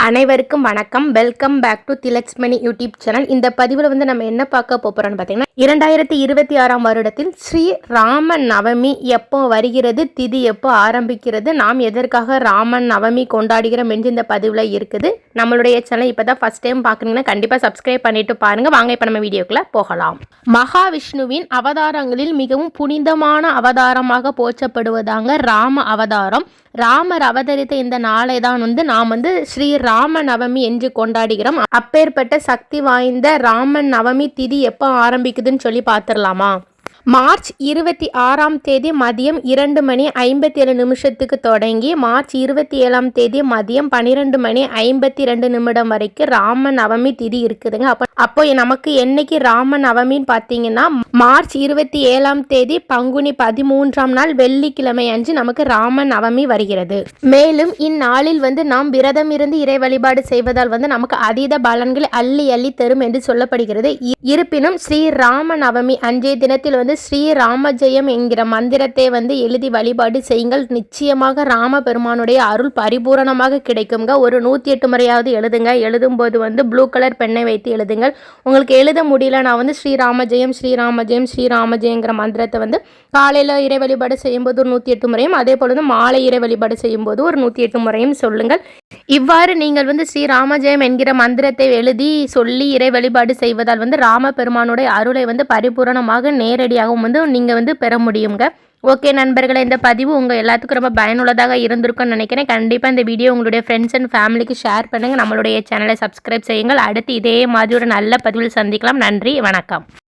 அனைவருக்கும் வணக்கம். Welcome back to Thilaksmani YouTube channel. இந்த பதிவில் நம்ம என்ன பார்க்க போகிறோம்னு பார்த்தீங்கன்னா 2026 வருடத்தில் ஸ்ரீ ராம நவமி எப்போ வருகிறது, திதி எப்போ ஆரம்பிக்கிறது, நாம் எதற்காக ராமன் நவமி கொண்டாடுகிறோம் என்று இந்த பதிவில் இருக்குது. நம்மளுடைய சேனல் இப்போ தான் ஃபஸ்ட் டைம் பார்க்குறீங்கன்னா கண்டிப்பாக சப்ஸ்கிரைப் பண்ணிட்டு பாருங்கள். வாங்க இப்போ நம்ம வீடியோக்குள்ளே போகலாம். மகாவிஷ்ணுவின் அவதாரங்களில் மிகவும் புனிதமான அவதாரமாக போற்றப்படுவதாங்க ராம அவதாரம். ராமர் அவதரித்த இந்த நாளை தான் நாம் ஸ்ரீ ராம நவமி என்று கொண்டாடுகிறோம். அப்பேற்பட்ட சக்தி வாய்ந்த ராமன் நவமி திதி எப்போ ஆரம்பிக்குதுன்னு சொல்லி பார்த்துடலாமா? மார்ச் 26ஆம் தேதி மதியம் 2:57 தொடங்கி மார்ச் 27ஆம் தேதி மதியம் 12:52 வரைக்கும் ராம நவமி திதி இருக்குதுங்க. அப்போ நமக்கு என்னைக்கு ராம நவமின்னு பார்த்தீங்கன்னா மார்ச் 27ஆம் தேதி பங்குனி 13ஆம் நாள் வெள்ளிக்கிழமை அன்று நமக்கு ராம நவமி வருகிறது. மேலும் இந்நாளில் நாம் விரதம் இருந்து இறை வழிபாடு செய்வதால் நமக்கு அதீத பலன்களை அள்ளி அள்ளி தரும் என்று சொல்லப்படுகிறது. இருப்பினும் ஸ்ரீ ராம நவமி அன்றைய தினத்தில் ஸ்ரீ ராமஜெயம் என்கிற மந்திரத்தை எழுதி வழிபாடு செய்யுங்கள். நிச்சயமாக ராம பெருமானுடைய அருள் பரிபூரணமாக கிடைக்குங்க. ஒரு 108 முறையாவது எழுதுங்க. எழுதும்போது ப்ளூ கலர் பெண்ணை வைத்து எழுதுங்கள். உங்களுக்கு எழுத முடியல, நான் ஸ்ரீ ராமஜெயம் ஸ்ரீ ராமஜெயம் ஸ்ரீ ராமஜெயங்கிற மந்திரத்தை காலையில் இறை வழிபாடு செய்யும்போது ஒரு 108 முறையும், அதே போல மாலை இறை வழிபாடு செய்யும்போது ஒரு 108 முறையும் சொல்லுங்கள். இவ்வாறு நீங்கள் ஸ்ரீ ராமஜெயம் என்கிற மந்திரத்தை எழுதி சொல்லி இறை வழிபாடு செய்வதால் ராம பெருமானுடைய அருளை பரிபூரணமாக நேரடியாக நீங்கள் பெற முடியுங்க. ஓகே நண்பர்களே, இந்த பதிவு உங்கள் எல்லாத்துக்கும் ரொம்ப பயனுள்ளதாக இருந்திருக்கும்னு நினைக்கிறேன். கண்டிப்பாக இந்த வீடியோ உங்களுடைய ஃப்ரெண்ட்ஸ் அண்ட் ஃபேமிலிக்கு ஷேர் பண்ணுங்கள். நம்மளுடைய சேனலை சப்ஸ்கிரைப் செய்யுங்கள். அடுத்து இதே மாதிரி ஒரு நல்ல பதிவில் சந்திக்கலாம். நன்றி, வணக்கம்.